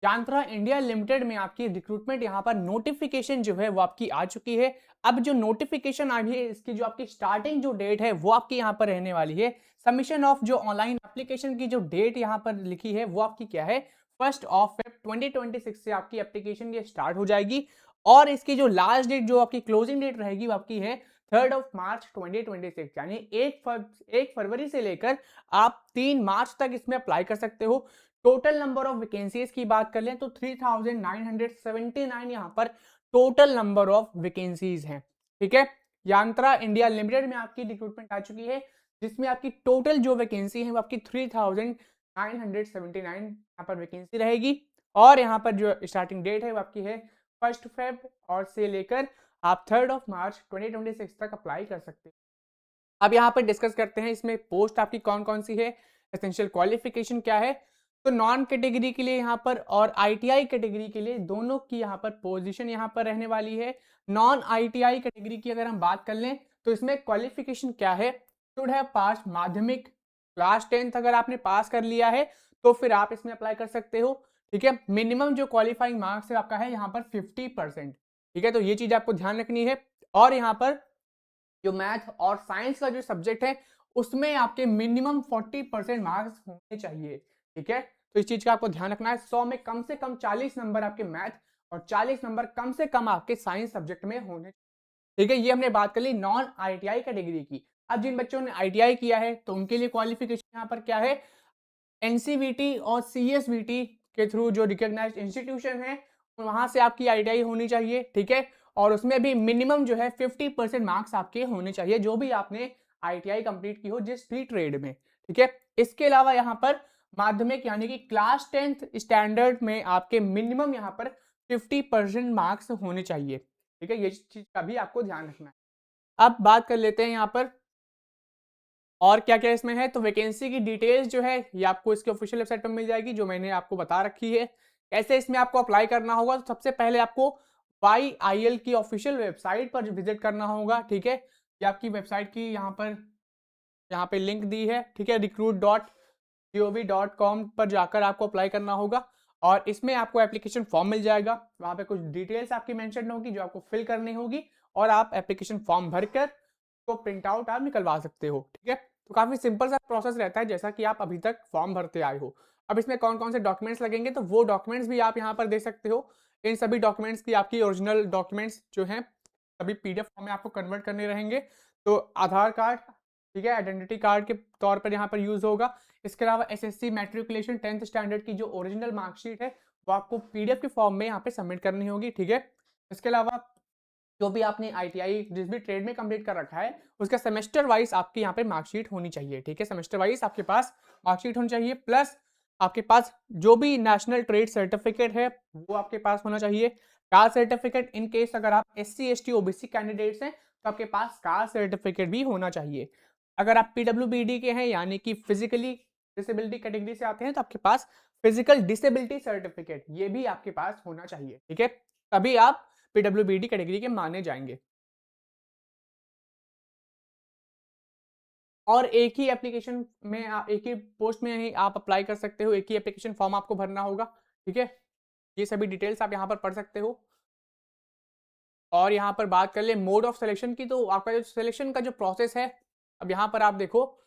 यांत्रा India limited में आपकी recruitment यहाँ पर नोटिफिकेशन जो है वो आपकी आ चुकी है। अब जो नोटिफिकेशन आई है इसकी जो आपकी स्टार्टिंग जो डेट है वो आपकी यहाँ पर रहने वाली है। सबमिशन ऑफ जो ऑनलाइन एप्लीकेशन की जो डेट यहाँ पर लिखी है वो आपकी क्या है, 1 Feb 2026 से आपकी एप्लीकेशन ये स्टार्ट हो जाएगी। और इसकी जो लास्ट डेट जो आपकी क्लोजिंग डेट रहेगी वो आपकी है 3 March 2026, यानी 1 फरवरी से लेकर आप 3 मार्च तक इसमें अप्लाई कर सकते हो। टोटल नंबर ऑफ वैकेंसीज की बात कर लें तो 3979 यहाँ पर टोटल नंबर ऑफ वैकेंसीज हैं। ठीक है, यांत्रा इंडिया लिमिटेड में आपकी रिक्रूटमेंट आ चुकी है, जिसमें आपकी टोटल जो वैकेंसी है वो आपकी 3979 यहाँ पर वैकेंसी रहेगी। और यहाँ पर जो स्टार्टिंग डेट है वो आपकी है 1 Feb और से लेकर आप 3 March 2026 तक अप्लाई कर सकते हैं। अब यहाँ पर डिस्कस करते हैं इसमें पोस्ट आपकी कौन कौन सी है, एसेंशियल क्वालिफिकेशन क्या है। तो नॉन कैटेगरी के लिए यहाँ पर और आईटीआई कैटेगरी के लिए दोनों की यहाँ पर पोजीशन यहाँ पर रहने वाली है। नॉन आईटीआई कैटेगरी की अगर हम बात कर लें तो इसमें क्वालिफिकेशन क्या है, शुड हैव पास माध्यमिक क्लास 10th अगर आपने पास कर लिया है तो फिर आप इसमें अप्लाई कर सकते हो। ठीक है, मिनिमम जो क्वालिफाइंग मार्क्स है आपका है यहाँ पर 50%। ठीक है, तो ये चीज आपको ध्यान रखनी है। और यहाँ पर जो मैथ और साइंस का जो सब्जेक्ट है उसमें आपके मिनिमम 40% मार्क्स होने चाहिए। ठीक है, तो इस चीज का आपको ध्यान रखना है। 100 में कम से कम 40 नंबर आपके मैथ और 40 नंबर कम से कम आपके साइंस सब्जेक्ट में होने। ठीक है, ये हमने बात कर ली नॉन आईटीआई कैटेगरी की। अब जिन बच्चों ने आईटीआई किया है तो उनके लिए क्वालिफिकेशन यहाँ पर क्या है, एनसीवीटी और सीएसवीटी के थ्रू जो रिकॉग्नाइज्ड इंस्टीट्यूशन है वहां से आपकी आईटीआई होनी चाहिए। ठीक है, और उसमें भी मिनिमम जो है 50% मार्क्स आपके होने चाहिए जो भी आपने आईटीआई कंप्लीट की हो जिस भी ट्रेड में। ठीक है, इसके अलावा यहाँ पर माध्यमिक यानी कि क्लास 10th स्टैंडर्ड में आपके मिनिमम यहाँ पर 50% मार्क्स होने चाहिए। ठीक है, ये चीज का भी आपको ध्यान रखना है। अब बात कर लेते हैं यहाँ पर और क्या क्या इसमें है। तो वैकेंसी की डिटेल्स जो है ये आपको इसके ऑफिशियल वेबसाइट पर मिल जाएगी जो मैंने आपको बता रखी है। कैसे इसमें आपको अप्लाई करना होगा, तो सबसे पहले आपको YIL की ऑफिशियल वेबसाइट पर विजिट करना होगा। ठीक है, ये आपकी वेबसाइट की यहाँ पे लिंक दी है। ठीक है, recruit.gov.com पर जाकर आपको अप्लाई करना होगा और इसमें आपको एप्लीकेशन फॉर्म मिल जाएगा। वहां पे कुछ डिटेल्स आपकी मेंशन होगी जो आपको फिल करनी होगी और आप एप्लीकेशन फॉर्म भरकर तो प्रिंट आउट आप निकलवा सकते हो। ठीक है, तो काफी सिंपल सा प्रोसेस रहता है जैसा कि आप अभी तक फॉर्म भरते आए हो। अब इसमें कौन कौन से डॉक्यूमेंट्स लगेंगे तो वो डॉक्यूमेंट्स भी आप यहाँ पर दे सकते हो। इन सभी डॉक्यूमेंट्स की आपकी ओरिजिनल डॉक्यूमेंट्स जो हैं सभी पीडीएफ फॉर्म में आपको कन्वर्ट करने रहेंगे। तो आधार कार्ड, ठीक है, आइडेंटिटी कार्ड के तौर पर यहाँ पर यूज होगा। इसके अलावा एसएससी मैट्रिकुलेशन 10th स्टैंडर्ड की जो ओरिजिनल मार्कशीट है वो आपको पीडीएफ के फॉर्म में यहाँ पे सबमिट करनी होगी। ठीक है, इसके अलावा जो भी आपने आईटीआई जिस भी ट्रेड में कंप्लीट कर रखा है उसका सेमेस्टर वाइज आपकी यहाँ पे मार्कशीट होनी चाहिए। ठीक है, सेमेस्टर वाइज आपके पास मार्कशीट होनी चाहिए, प्लस आपके पास जो भी नेशनल ट्रेड सर्टिफिकेट है वो आपके पास होना चाहिए। कास्ट सर्टिफिकेट इन केस अगर आप SC ST OBC कैंडिडेट्स हैं तो आपके पास कास्ट सर्टिफिकेट भी होना चाहिए। अगर आप PWBD के हैं यानी कि फिजिकली डिसेबिलिटी कैटेगरी से आते हैं तो आपके पास फिजिकल डिसेबिलिटी सर्टिफिकेट ये भी आपके पास होना चाहिए। ठीक है, तभी आप PWBD कैटेगरी के माने जाएंगे। और एक ही एप्लीकेशन में एक ही पोस्ट में ही आप अप्लाई कर सकते हो, एक ही एप्लीकेशन फॉर्म आपको भरना होगा। ठीक है, ये सभी डिटेल्स आप यहाँ पर पढ़ सकते हो। और यहाँ पर बात कर ले मोड ऑफ सिलेक्शन की, तो आपका जो सिलेक्शन का जो प्रोसेस है अब यहाँ पर आप देखो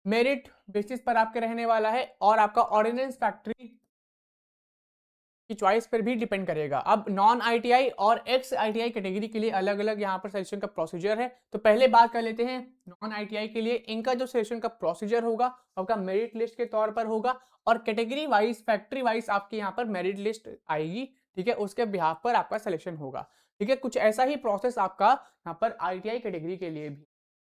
मेरिट बेसिस पर आपके रहने वाला है और आपका ऑर्डिनेंस फैक्ट्री की चॉइस पर भी डिपेंड करेगा। अब नॉन आईटीआई और एक्स आईटीआई कैटेगरी के लिए अलग अलग यहाँ पर सिलेक्शन का प्रोसीजर है। तो पहले बात कर लेते हैं नॉन आईटीआई के लिए। इनका जो सिलेक्शन का प्रोसीजर होगा आपका मेरिट लिस्ट के तौर पर होगा और कैटेगरी वाइज फैक्ट्री वाइज आपके यहाँ पर मेरिट लिस्ट आएगी। ठीक है, उसके बिहाफ पर आपका सिलेक्शन होगा। ठीक है, कुछ ऐसा ही प्रोसेस आपका यहाँ पर आईटीआई कैटेगरी के लिए भी,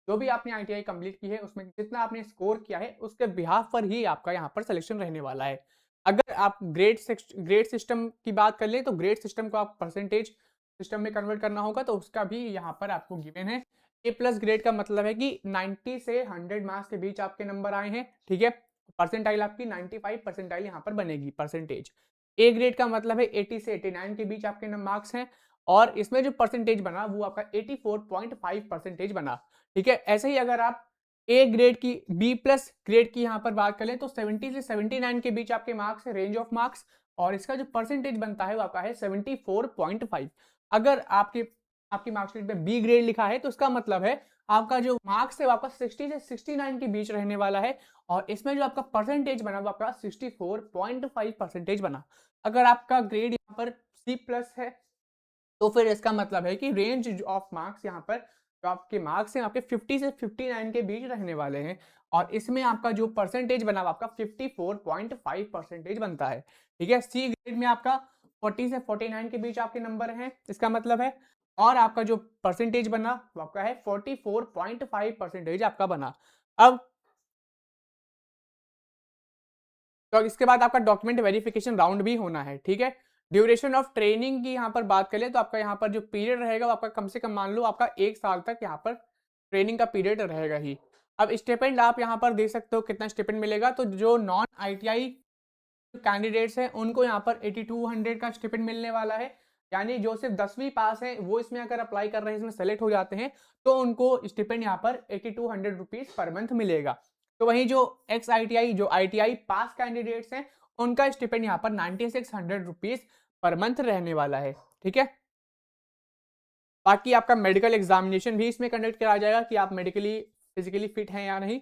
जो भी आपने आईटीआई कंप्लीट की है उसमें जितना आपने स्कोर किया है उसके बिहाफ पर ही आपका यहाँ पर सिलेक्शन रहने वाला है। अगर आप ग्रेड सिस्टम की बात कर लें तो ग्रेड सिस्टम को आप परसेंटेज सिस्टम में कन्वर्ट करना होगा तो उसका भी यहाँ पर आपको गिवन है। A+ ग्रेड का मतलब है कि 90 से 100 मार्क्स के बीच आपके नंबर आए हैं। ठीक है, परसेंटाइल आपकी 95 परसेंटाइल यहाँ पर बनेगी परसेंटेज। A ग्रेड का मतलब है 80 से 89 के बीच आपके मार्क्स हैं और इसमें जो परसेंटेज बना वो आपका 84.5 परसेंटेज बना। ठीक है, ऐसे ही अगर आप ए ग्रेड की B+ ग्रेड की यहाँ पर बात करें तो 70 से 79 के बीच आपके मार्क्स है, रेंज ऑफ मार्क्स। और इसका जो परसेंटेज बनता है वो आपका है 74.5। अगर आपकी आपकी मार्कशीट में बी ग्रेड लिखा है तो इसका मतलब है आपका जो मार्क्स है वो आपका 60 से 69 के बीच रहने वाला है, और इसमें जो आपका परसेंटेज बना वो आपका 64.5 परसेंटेज बना। अगर आपका ग्रेड यहाँ पर सी प्लस है तो फिर इसका मतलब है कि रेंज ऑफ मार्क्स यहाँ पर जो आपके मार्क्स हैं आपके 50 से 59 के बीच रहने वाले हैं, और इसमें आपका जो परसेंटेज बना वो आपका 54.5 परसेंटेज बनता है। ठीक है, सी ग्रेड में आपका 40 से 49 के बीच आपके नंबर हैं, इसका मतलब है, और आपका जो परसेंटेज बना वो आपका है 44.5 परसेंटेज आपका बना। अब तो इसके बाद आपका डॉक्यूमेंट वेरिफिकेशन राउंड भी होना है। ठीक है, ड्यूरेशन ऑफ ट्रेनिंग की यहाँ पर बात करें तो आपका यहाँ पर जो पीरियड रहेगा वो आपका कम से कम मान लो आपका 1 साल तक यहाँ पर ट्रेनिंग का पीरियड रहेगा ही। अब स्टिपेंड आप यहाँ पर देख सकते हो कितना स्टिपेंड मिलेगा, तो जो नॉन आईटीआई कैंडिडेट्स हैं उनको यहाँ पर 8200 का स्टिपेंड मिलने वाला है, यानी जो सिर्फ 10वीं पास है वो इसमें अगर अप्लाई कर रहे हैं, इसमें सेलेक्ट हो जाते हैं तो उनको स्टिपेंड यहाँ पर 8200 रुपीज पर मंथ मिलेगा। तो वहीं जो एक्स आईटीआई जो आईटीआई पास कैंडिडेट्स हैं उनका स्टिपेंड यहाँ पर 9600 रुपीज पर मंथ रहने वाला है। ठीक है, बाकी आपका मेडिकल एग्जामिनेशन भी इसमें कंडक्ट कराया जाएगा कि आप मेडिकली फिजिकली फिट हैं या नहीं,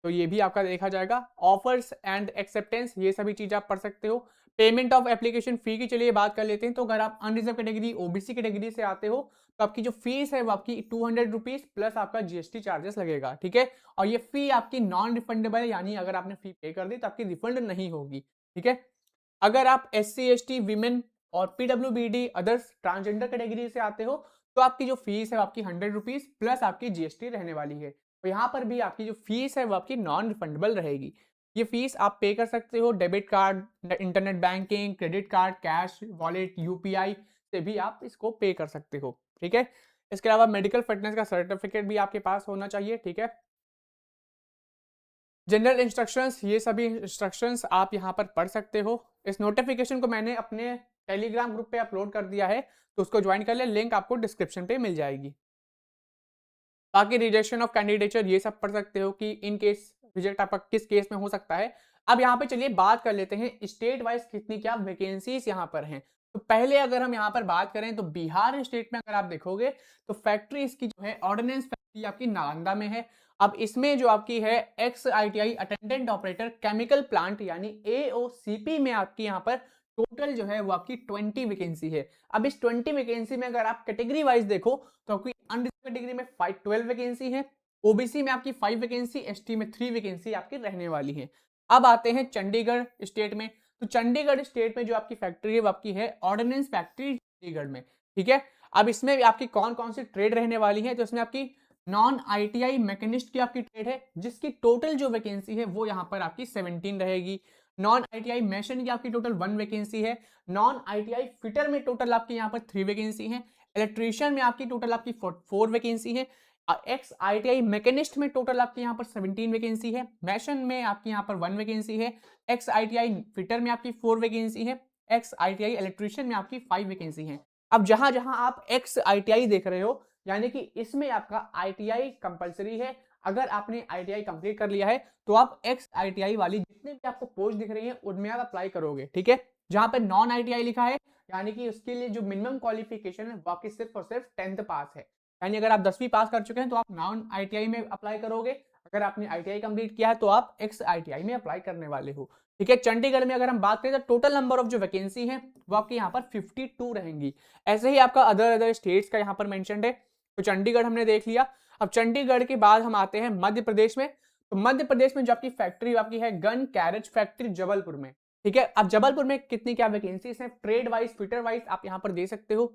तो ये भी आपका देखा जाएगा। ऑफर्स एंड एक्सेप्टेंस ये सभी चीज आप पढ़ सकते हो। पेमेंट ऑफ एप्लीकेशन फी की चलिए बात कर लेते हैं, तो अगर आप अनरिजर्व कैटेगरी ओबीसी कैटेगरी से आते हो तो आपकी जो फीस है वो आपकी 200 रुपीज प्लस आपका जीएसटी चार्जेस लगेगा। ठीक है, और ये फी आपकी नॉन रिफंडेबल है, यानी अगर आपने फी पे कर दी तो आपकी रिफंड नहीं होगी। ठीक है, अगर आप एससी एसटी वीमेन और पीडब्ल्यूबीडी अदर्स ट्रांसजेंडर कैटेगरी से आते हो तो आपकी जो फीस है वो आपकी 100 रुपीज प्लस आपकी जीएसटी रहने वाली है। तो यहाँ पर भी आपकी जो फीस है वो आपकी नॉन रिफंडेबल रहेगी। ये फीस आप पे कर सकते हो debit card, internet banking, credit card, cash wallet, UPI से भी आप इसको पे कर सकते हो। ठीक है, इसके अलावा मेडिकल फिटनेस का सर्टिफिकेट भी आपके पास होना चाहिए। ठीक है, जनरल इंस्ट्रक्शंस ये सभी इंस्ट्रक्शंस आप यहाँ पर पढ़ सकते हो। इस नोटिफिकेशन को मैंने अपने टेलीग्राम ग्रुप पे अपलोड कर दिया है, तो उसको ज्वाइन कर ले, लिंक आपको डिस्क्रिप्शन पे मिल जाएगी। बाकी रिजेक्शन ऑफ कैंडिडेचर ये सब पढ़ सकते हो कि इन केस रिजेक्ट आपका किस केस में हो सकता है। अब यहाँ पे चलिए बात कर लेते हैं स्टेट वाइज कितनी क्या वैकेंसीज यहाँ पर हैं। तो पहले अगर हम यहाँ पर बात करें तो बिहार स्टेट में अगर आप देखोगे तो फैक्ट्री इसकी जो है ऑर्डिनेंस फैक्ट्री आपकी नालंदा में है। अब इसमें जो आपकी है x ITI attendant operator chemical plant यानी एओसीपी में आपकी यहाँ पर टोटल जो है वो आपकी 20 वैकेंसी है। अब इस 20 वैकेंसी में अगर आप कैटेगरी वाइज देखो तो आपकी अनरिजर्व कैटेगरी में 12 वैकेंसी है, ओबीसी में आपकी 5 वैकेंसी, एसटी में 3 वैकेंसी आपकी रहने वाली है। अब आते हैं चंडीगढ़ स्टेट में, तो चंडीगढ़ स्टेट में जो आपकी फैक्ट्री है वो आपकी है ऑर्डिनेंस फैक्ट्री चंडीगढ़ में। ठीक है, अब इसमें भी आपकी कौन कौन सी ट्रेड रहने वाली है, तो इसमें आपकी नॉन आईटीआई मैकेनिस्ट की आपकी ट्रेड है जिसकी टोटल जो वैकेंसी है वो यहाँ पर आपकी 17 रहेगी। नॉन आईटीआई मैशन की आपकी टोटल 1 वैकेंसी है। नॉन आईटीआई फिटर में टोटल आपकी यहाँ पर 3 वैकेंसी है। इलेक्ट्रीशियन में आपकी टोटल आपकी 4 वैकेंसी है। एक्स आईटीआई मैकेनिस्ट में टोटल आपकी यहाँ पर 17 वैकेंसी है। मैशन में आपकी यहाँ पर 1 वैकेंसी है। एक्स आईटीआई फिटर में आपकी 4 वैकेंसी है। एक्स आईटीआई इलेक्ट्रीशियन में आपकी 5 वैकेंसी है। अब जहां जहां आप एक्स आईटीआई देख रहे हो यानी कि इसमें आपका आईटीआई कंपलसरी है। अगर आपने आईटीआई कंप्लीट कर लिया है तो आप एक्स आईटीआई वाली जितने भी आपको पोस्ट दिख रही है उनमें आप अप्लाई करोगे। ठीक है, जहां पर नॉन आईटीआई लिखा है यानी कि उसके लिए जो मिनिमम क्वालिफिकेशन है वो आपकी सिर्फ और सिर्फ 10th पास है, यानी अगर आप 10वीं पास कर चुके हैं तो आप नॉन आईटीआई में अप्लाई करोगे। अगर आपने आईटीआई कंप्लीट किया है तो आप एक्स आईटीआई में अप्लाई करने वाले हो। ठीक है, चंडीगढ़ में अगर हम बात करें तो टोटल नंबर ऑफ जो वैकेंसी है वो आपके यहाँ पर 52 रहेंगी। ऐसे ही आपका अदर स्टेट्स का यहाँ पर मेंशन्ड है। तो चंडीगढ़ हमने देख लिया। अब चंडीगढ़ के बाद हम आते हैं मध्य प्रदेश में। तो मध्य प्रदेश में जो आपकी फैक्ट्री आपकी है गन कैरेज फैक्ट्री जबलपुर में। ठीक है, अब जबलपुर में कितनी क्या वैकेंसीज हैं ट्रेड वाइज फिटर वाइज आप यहाँ पर दे सकते हो।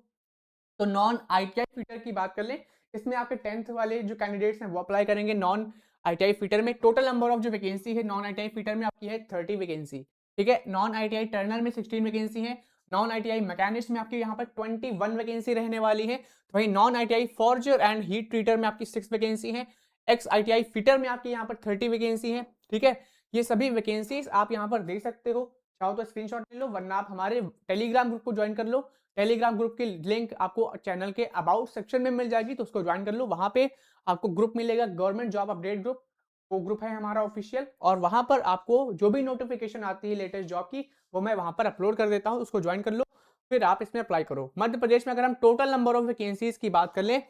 तो नॉन आईटीआई फिटर की बात कर लें, इसमें आपके 10th वाले जो कैंडिडेट्स हैं वो अप्लाई करेंगे नॉन आईटीआई फिटर में। टोटल नंबर ऑफ जो वैकेंसी है नॉन आईटीआई फिटर में आपकी है 30 वैकेंसी। ठीक है, नॉन आईटीआई टर्नर में 16 वैकेंसी है। नॉन आईटीआई मैकेनिस्ट में आपकी यहाँ पर 21 वैकेंसी रहने वाली है। तो वही non ITI forger and heat treat her में आपकी 6 वैकेंसी है। एक्स आईटीआई फिटर में आपकी यहाँ पर 30 वैकेंसी है। ठीक है, ये सभी वैकेंसीज आप यहाँ पर देख सकते हो, चाहो तो स्क्रीनशॉट ले लो वरना आप हमारे टेलीग्राम ग्रुप को ज्वाइन कर लो। टेलीग्राम ग्रुप की लिंक आपको चैनल के अबाउट सेक्शन में मिल जाएगी, तो उसको ज्वाइन कर लो। वहां पे आपको ग्रुप मिलेगा गवर्नमेंट जॉब अपडेट ग्रुप, वो ग्रुप है हमारा ऑफिशियल, और वहां पर आपको जो भी नोटिफिकेशन आती है लेटेस्ट जॉब की वो मैं वहां पर अपलोड कर देता हूँ, उसको ज्वाइन कर लो, फिर आप इसमें अप्लाई करो। मध्य प्रदेश में अगर हम टोटल नंबर ऑफ वैकेंसीज की बात कर लें,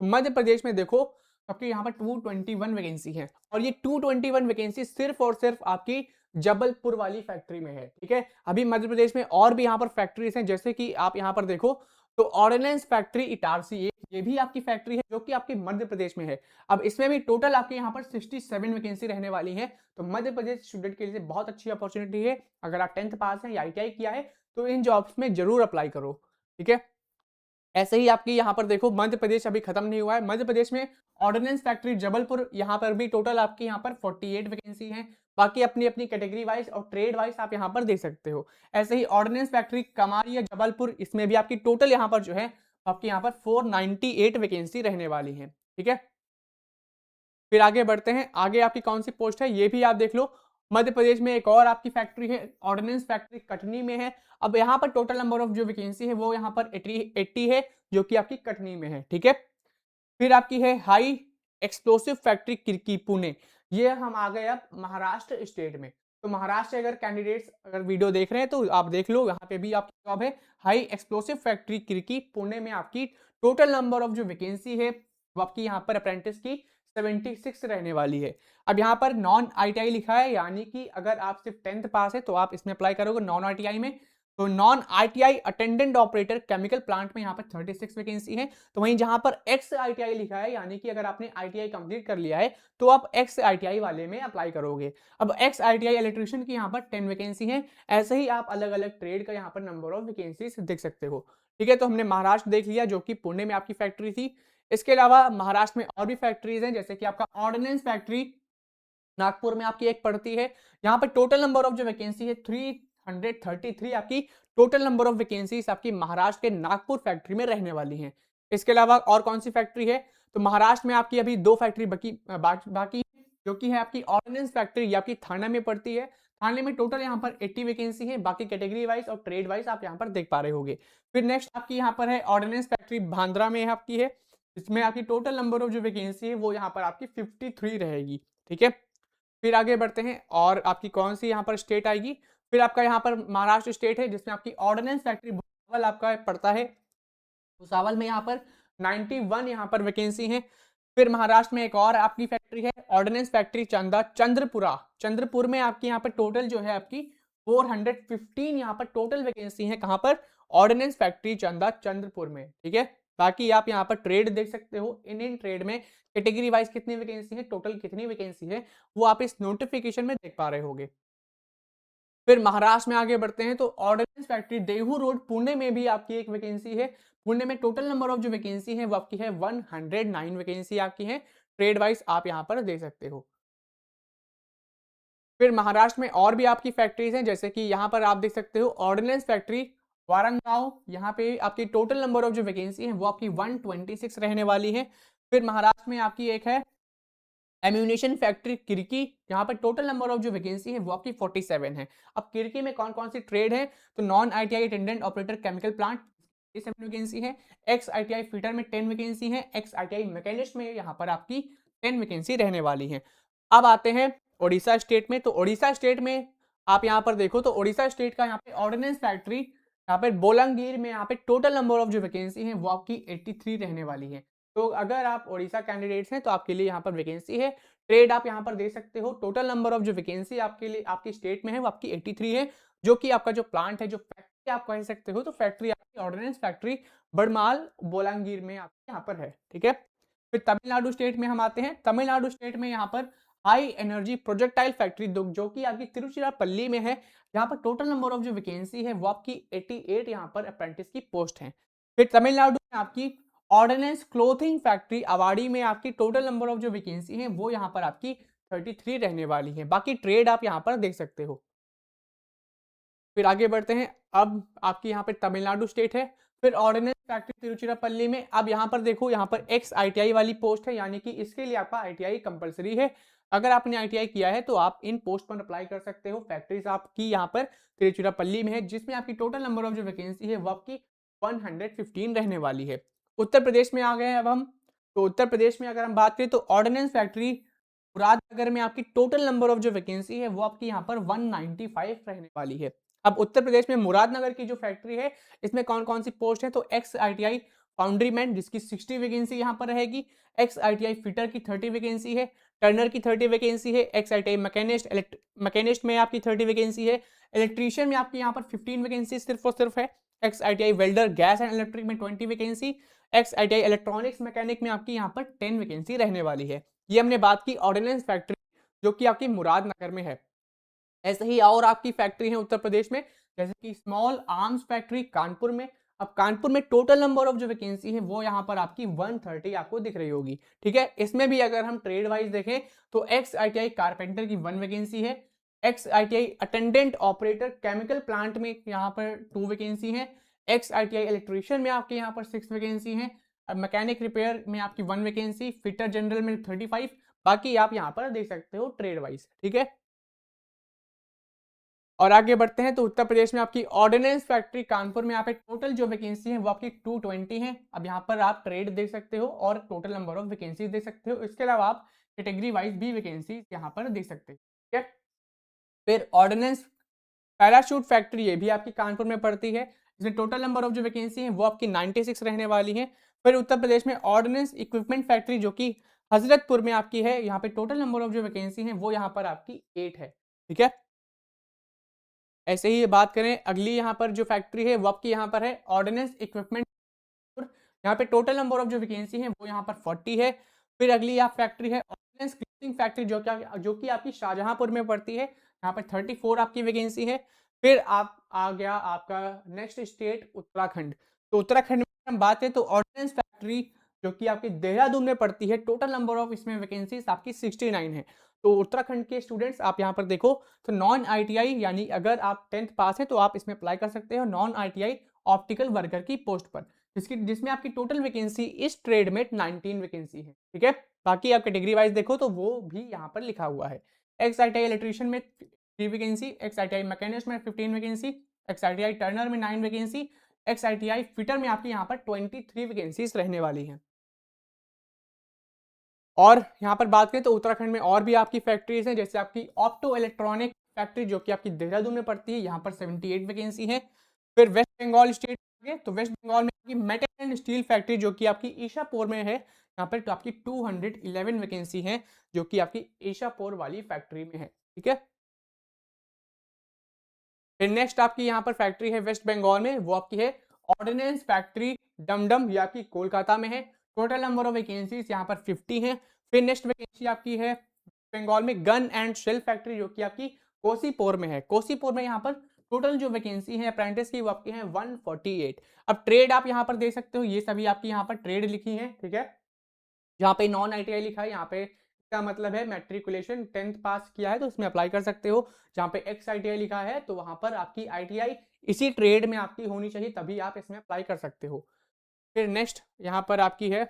मध्य प्रदेश में देखो आपके यहाँ पर 221 वैकेंसी है, और ये 221 वैकेंसी सिर्फ और सिर्फ आपकी जबलपुर वाली फैक्ट्री में है। ठीक है, अभी मध्य प्रदेश में और भी यहाँ पर फैक्ट्रीज हैं, जैसे कि आप यहाँ पर देखो तो ऑर्डिनेंस फैक्ट्री इटारसी, ये भी आपकी फैक्ट्री है जो कि आपके मध्य प्रदेश में है। अब इसमें भी टोटल आपके यहाँ पर 67 वैकेंसी रहने वाली है। तो मध्य प्रदेश स्टूडेंट के लिए बहुत अच्छी अपॉर्चुनिटी है। अगर आप 10th पास है या ITI किया है तो इन जॉब्स में जरूर अप्लाई करो। ठीक है, ऐसे ही आपकी यहाँ पर देखो मध्य प्रदेश अभी खत्म नहीं हुआ है, मध्य प्रदेश में ऑर्डिनेंस फैक्ट्री जबलपुर, यहाँ पर भी टोटल आपकी यहाँ पर 48 वैकेंसी हैं। बाकी अपनी अपनी कैटेगरी वाइज और ट्रेड वाइज आप यहाँ पर देख सकते हो। ऐसे ही ऑर्डिनेंस फैक्ट्री कमारिया जबलपुर, इसमें भी आपकी टोटल यहाँ पर जो है आपकी यहाँ पर 498 वैकेंसी रहने वाली है। ठीक है, फिर आगे बढ़ते हैं, आगे आपकी कौन सी पोस्ट है ये भी आप देख लो। मध्य प्रदेश में एक और आपकी फैक्ट्री है, ऑर्डिनेंस फैक्ट्री कटनी में है। अब यहाँ पर टोटल नंबर ऑफ जो वैकेंसी है वो यहाँ पर 80 है, जो कि आपकी कटनी में है। ठीक है, फिर आपकी है हाई एक्सप्लोसिव फैक्ट्री किरकी पुणे, ये हम आ गए अब महाराष्ट्र स्टेट में। तो महाराष्ट्र अगर कैंडिडेट्स अगर वीडियो देख रहे हैं तो आप देख लो, यहाँ पे भी आपकी जॉब है हाई एक्सप्लोसिव फैक्ट्री किरकी पुणे में। आपकी टोटल नंबर ऑफ जो वैकेंसी है वो आपकी यहाँ पर अप्रेंटिस की 76 रहने वाली है। अब यहाँ पर नॉन ITI लिखा है, यानी कि अगर आप सिर्फ 10th पास है तो आप इसमें अप्लाई करोगे नॉन ITI में। तो non ITI attendant operator chemical plant में यहाँ पर 36 वैकेंसी है। तो वहीं जहां पर एक्स ITI लिखा है, यानी कि अगर आपने ITI कंप्लीट कर लिया है तो आप एक्स ITI वाले में अप्लाई करोगे। अब एक्स ITI इलेक्ट्रिशियन की यहाँ पर 10 वैकेंसी है। ऐसे ही आप अलग अलग ट्रेड का यहाँ पर नंबर ऑफ वैकेंसीज देख सकते हो। ठीक है, तो हमने महाराष्ट्र देख लिया जो कि पुणे में आपकी फैक्ट्री थी। इसके अलावा महाराष्ट्र में और भी फैक्ट्रीज हैं, जैसे कि आपका ऑर्डिनेंस फैक्ट्री नागपुर में आपकी एक पड़ती है। यहाँ पर टोटल नंबर ऑफ जो वैकेंसी है 333 आपकी टोटल नंबर ऑफ वैकेंसीज आपकी महाराष्ट्र के नागपुर फैक्ट्री में रहने वाली हैं। इसके अलावा और कौन सी फैक्ट्री है, तो महाराष्ट्र में आपकी अभी 2 फैक्ट्री बाकी है, जो कि है आपकी ऑर्डिनेंस फैक्ट्री, ये आपकी थाना में पड़ती है। थाने में टोटल यहाँ पर 80 वैकेंसी है, बाकी कैटेगरी वाइज और ट्रेड वाइज आप यहाँ पर देख पा रहे होगे। फिर नेक्स्ट आपकी यहाँ पर है ऑर्डिनेंस फैक्ट्री बांद्रा में आपकी है, इसमें आपकी टोटल नंबर ऑफ जो वैकेंसी है वो यहाँ पर आपकी 53 रहेगी। ठीक है, फिर आगे बढ़ते हैं, और आपकी कौन सी यहाँ पर स्टेट आएगी। फिर आपका यहाँ पर महाराष्ट्र स्टेट है, जिसमें आपकी ऑर्डिनेंस फैक्ट्री भुसावल आपका पड़ता है। भुसावल में यहाँ पर 91 यहाँ पर वैकेंसी है। फिर महाराष्ट्र में एक और आपकी फैक्ट्री है ऑर्डिनेंस फैक्ट्री चंद्रपुरा, चंद्रपुर में आपकी यहाँ पर टोटल जो है आपकी 415 यहाँ पर टोटल वैकेंसी है। कहाँ पर, ऑर्डिनेंस फैक्ट्री चंद्रपुर में। ठीक है, बाकी आप यहाँ पर ट्रेड देख सकते हो, इन ट्रेड में कैटेगरी वाइज कितनी वैकेंसी है, टोटल कितनी वैकेंसी है, वो आप इस नोटिफिकेशन में देख पा रहे होगे। फिर महाराष्ट्र में आगे बढ़ते हैं, तो ordnance factory Dehu road Pune में भी आपकी एक वैकेंसी है। पुणे में टोटल नंबर ऑफ जो वैकेंसी है वो आपकी है 109 वैकेंसी आपकी है। ट्रेड वाइज आप यहाँ पर देख सकते हो। फिर महाराष्ट्र में और भी आपकी फैक्ट्रीज हैं, जैसे कि यहाँ पर आप देख सकते हो ऑर्डिनेंस फैक्ट्री वारंगांव, यहाँ पे आपकी टोटल नंबर ऑफ जो वैकेंसी है वो आपकी 126 रहने वाली है। फिर महाराष्ट्र में आपकी एक है एम्यूनेशन फैक्ट्री किरकी, यहाँ पर टोटल नंबर ऑफ जो वैकेंसी है वो आपकी 47 है। अब किरकी में कौन कौन सी ट्रेड है, तो non ITI attendant operator chemical plant 7 vacancy है, एक्स ITI फिटर में 10 वैकेंसी है, एक्स ITI मैकेनिस्ट में यहाँ पर आपकी 10 वैकेंसी रहने वाली है। अब आते हैं ओडिशा स्टेट में, तो ओडिशा स्टेट में आप यहाँ पर देखो तो ओडिशा स्टेट का यहाँ पे ऑर्डिनेंस फैक्ट्री यहाँ पे बोलांगीर में यहाँ पे टोटल नंबर ऑफ जो वैकेंसी है वो आपकी 83 रहने वाली है। तो अगर आप ओडिशा कैंडिडेट्स हैं तो आपके लिए यहाँ पर वैकेंसी है। ट्रेड आप यहाँ पर दे सकते हो, टोटल नंबर ऑफ जो वैकेंसी आपके लिए आपकी स्टेट में है वो आपकी 83 है, जो कि आपका जो प्लांट है, जो फैक्ट्री आप कह सकते हो, तो फैक्ट्री आपकी ऑर्डिनेंस फैक्ट्री बड़माल बोलांगीर में आपके यहाँ पर है। ठीक है, फिर तमिलनाडु स्टेट में हम आते हैं। तमिलनाडु स्टेट में यहाँ पर हाई एनर्जी प्रोजेक्टाइल फैक्ट्री जो कि आपकी तिरुचिरापल्ली में है, यहाँ पर टोटल नंबर ऑफ जो वैकेंसी है वो आपकी 88 यहाँ पर अप्रेंटिस की पोस्ट है। फिर तमिलनाडु में आपकी ऑर्डिनेंस क्लोथिंग फैक्ट्री अवाड़ी में आपकी टोटल नंबर ऑफ जो वैकेंसी है वो यहाँ पर आपकी 33 रहने वाली है। बाकी ट्रेड आप यहाँ पर देख सकते हो। फिर आगे बढ़ते हैं, अब आपकी यहाँ पे तमिलनाडु स्टेट है। फिर ऑर्डिनेंस फैक्ट्री तिरुचिरापल्ली में, अब यहाँ पर देखो यहाँ पर एक्स ITI वाली पोस्ट है, यानी कि इसके लिए आपका ITI कंपलसरी है। अगर आपने ITI किया है तो आप इन पोस्ट पर अप्लाई कर सकते हो। फैक्ट्रीज आपकी यहाँ पर तिरुचिरापल्ली में है, जिसमें आपकी टोटल नंबर ऑफ जो वैकेंसी है वो आपकी 115 रहने वाली है। उत्तर प्रदेश में आ गए हैं अब हम, तो उत्तर प्रदेश में अगर हम बात करें तो ऑर्डिनेंस फैक्ट्री मुरादनगर में आपकी टोटल नंबर ऑफ जो वैकेंसी है वो आपकी यहाँ पर 195 रहने वाली है। अब उत्तर प्रदेश में मुरादनगर की जो फैक्ट्री है इसमें कौन-कौन सी पोस्ट है, तो एक्स आईटीआई फाउंड्रीमैन जिसकी 60 वैकेंसी यहाँ पर रहेगी, एक्स आईटीआई फिटर की 30 वैकेंसी है, टर्नर की 30 वैकेंसी है, एक्स आईटीआई मैकेनिस्ट में आपकी 30 वैकेंसी है, इलेक्ट्रीशियन में आपकी यहाँ पर 15 वैकेंसी सिर्फ और सिर्फ है, x ITI welder gas and electric में 20 vacancy, x ITI electronics mechanic में आपकी यहाँ पर 10 वैकेंसी रहने वाली है। ये हमने बात की ऑर्डिनेंस फैक्ट्री जो कि आपकी मुरादनगर में है। ऐसे ही और आपकी फैक्ट्री है उत्तर प्रदेश में, जैसे कि स्मॉल आर्म्स फैक्ट्री कानपुर में। अब कानपुर में टोटल नंबर ऑफ जो वैकेंसी है वो यहाँ पर आपकी 130 आपको दिख रही होगी, ठीक है। इसमें भी अगर हम ट्रेड वाइज देखें तो एक्स आईटीआई कारपेंटर की 1 वैकेंसी है, x ITI attendant operator chemical plant में यहाँ पर 2 वैकेंसी है, एक्स आईटीआई इलेक्ट्रीशियन में आपके यहाँ पर 6 वैकेंसी है, मैकेनिक रिपेयर में आपकी 1 वैकेंसी, फिटर जनरल में 35, बाकी आप यहाँ पर देख सकते हो ट्रेड वाइज, ठीक है। और आगे बढ़ते हैं तो उत्तर प्रदेश में आपकी ऑर्डिनेंस फैक्ट्री कानपुर में यहाँ पे टोटल जो वैकेंसी है वो आपकी 220 है। अब यहाँ पर आप ट्रेड देख सकते हो और टोटल नंबर ऑफ वैकेंसी देख सकते हो। इसके अलावा आप कैटेगरी वाइज भी वैकेंसी यहाँ पर देख सकते हो, ठीक है। फिर ऑर्डिनेंस पैराशूट फैक्ट्री ये भी आपकी कानपुर में पड़ती है, इसमें टोटल नंबर ऑफ जो वैकेंसी है वो आपकी 96 रहने वाली है। फिर उत्तर प्रदेश में ऑर्डिनेंस इक्विपमेंट फैक्ट्री जो कि हजरतपुर में आपकी है, यहाँ पे टोटल नंबर ऑफ जो वैकेंसी है वो यहाँ पर आपकी 8 है, ठीक है। ऐसे ही बात करें अगली यहाँ पर जो फैक्ट्री है वो आपकी यहाँ पर है ऑर्डिनेंस इक्विपमेंट, यहाँ पे टोटल नंबर ऑफ जो वैकेंसी है वो यहाँ पर 40 है। फिर अगली यहाँ फैक्ट्री है ऑर्डिनेंस क्लोथिंग फैक्ट्री जो कि आपकी शाहजहांपुर में पड़ती है, यहाँ पर 34 आपकी वैकेंसी है। फिर आप आ गया आपका नेक्स्ट स्टेट उत्तराखंड। तो उत्तराखंड में हम बात करें तो ऑर्डिनेंस फैक्ट्री जो कि आपकी देहरादून में पड़ती है, टोटल नंबर ऑफ इसमें वैकेंसीज आपकी 69 है। तो उत्तराखंड के स्टूडेंट्स आप यहाँ पर देखो तो नॉन आईटीआई यानी अगर आप 10th पास है तो आप इसमें अप्लाई कर सकते हो नॉन आईटीआई ऑप्टिकल वर्कर की पोस्ट पर, जिसमें आपकी टोटल वैकेंसी इस ट्रेड में 19 वैकेंसी है, ठीक है। बाकी आप कैटेगरी वाइज देखो तो वो भी यहाँ पर लिखा हुआ है। एक्स आईटीआई इलेक्ट्रीशियन में 3 वैकेंसी, एक्स आईटीआई मैकेनिस्ट में 15 वैकेंसी, एक्स आईटीआई टर्नर में 9 वैकेंसी, एक्स आईटीआई फिटर में आपकी यहाँ पर 23 वैकेंसीज रहने वाली हैं। और यहाँ पर बात करें तो उत्तराखंड में और भी आपकी फैक्ट्रीज हैं, जैसे आपकी ऑप्टो इलेक्ट्रॉनिक फैक्ट्री जो कि आपकी देहरादून में पड़ती है, यहाँ पर 78 वैकेंसी है। फिर वेस्ट बंगाल स्टेट तो वेस्ट बंगाल में आपकी मेटल एंड स्टील फैक्ट्री जो कि आपकी ईशापुर में है, यहाँ पर तो आपकी 211 वैकेंसी है जो कि आपकी ईशापुर वाली फैक्ट्री में है, ठीक है। फिर नेक्स्ट आपकी यहाँ पर फैक्ट्री है वेस्ट बंगाल में, वो आपकी है ऑर्डिनेंस फैक्ट्री डमडम, ये आपकी कोलकाता में है। टोटल नंबर ऑफ वैकेंसीज यहाँ पर 50 है। फिर नेक्स्ट वैकेंसी आपकी है बंगाल में गन एंड शेल फैक्ट्री जो कि आपकी कोसीपुर में है। कोसीपुर में यहाँ पर टोटल जो वैकेंसी है अप्रेंटिस की वो आपकी है 148। अब ट्रेड आप यहाँ पर देख सकते हो, ये सभी आपकी यहाँ पर ट्रेड लिखी है, ठीक है। यहाँ पे नॉन आईटीआई लिखा है, यहाँ पे इसका मतलब है मैट्रिकुलेशन 10th पास किया है तो उसमें अप्लाई कर सकते हो। जहाँ पे एक्स आईटीआई लिखा है तो वहां पर आपकी आईटीआई इसी ट्रेड में आपकी होनी चाहिए, तभी आप इसमें अप्लाई कर सकते हो। फिर नेक्स्ट यहाँ पर आपकी है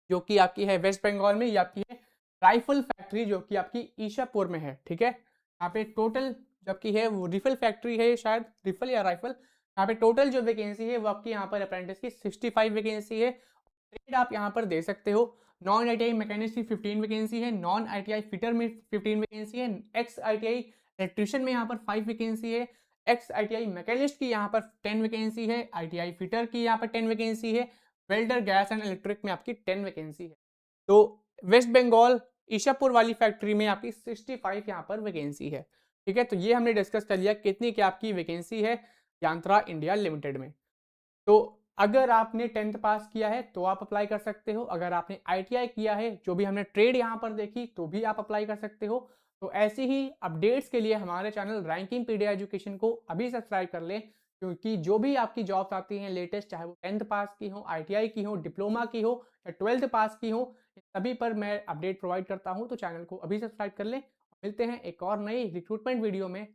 जो कि आपकी है वेस्ट बंगाल में, ये आपकी है राइफल फैक्ट्री जो कि आपकी ईशापुर में है, ठीक है। यहाँ पे टोटल जबकि है वो रिफल फैक्ट्री है, शायद रिफल या राइफल। यहाँ पे टोटल जो वैकेंसी है वो आपकी यहाँ पर अप्रेंटिस की 65 वैकेंसी है। ट्रेड आप यहाँ पर दे सकते हो, नॉन आईटीआई मैकेनिस्ट की 15 वैकेंसी है, नॉन आईटीआई फिटर में 15 वैकेंसी है, एक्स आईटीआई इलेक्ट्रिशियन में यहाँ पर 5 वैकेंसी है, एक्स आईटीआई मैकेनिस्ट की यहाँ पर 10 वैकेंसी है, आईटीआई फिटर की यहाँ पर 10 वैकेंसी है, वेल्डर गैस एंड इलेक्ट्रिक में आपकी 10 वैकेंसी है। तो वेस्ट बंगाल ईशापुर वाली फैक्ट्री में आपकी 65 यहाँ पर वैकेंसी है, ठीक है। तो ये हमने डिस्कस कर लिया कितनी क्या आपकी वैकेंसी है यांत्रा इंडिया लिमिटेड में। तो अगर आपने 10th पास किया है तो आप अप्लाई कर सकते हो, अगर आपने आईटीआई किया है जो भी हमने ट्रेड यहाँ पर देखी तो भी आप अप्लाई कर सकते हो। तो ऐसी ही अपडेट्स के लिए हमारे चैनल रैंकिंग पीडिया एजुकेशन को अभी सब्सक्राइब कर लें, क्योंकि जो भी आपकी जॉब्स आती हैं लेटेस्ट, चाहे वो 10th पास की हो, आईटीआई की हो, डिप्लोमा की हो या 12th पास की हो, सभी पर मैं अपडेट प्रोवाइड करता हूँ। तो चैनल को अभी सब्सक्राइब कर लें। मिलते हैं एक और नई रिक्रूटमेंट वीडियो में।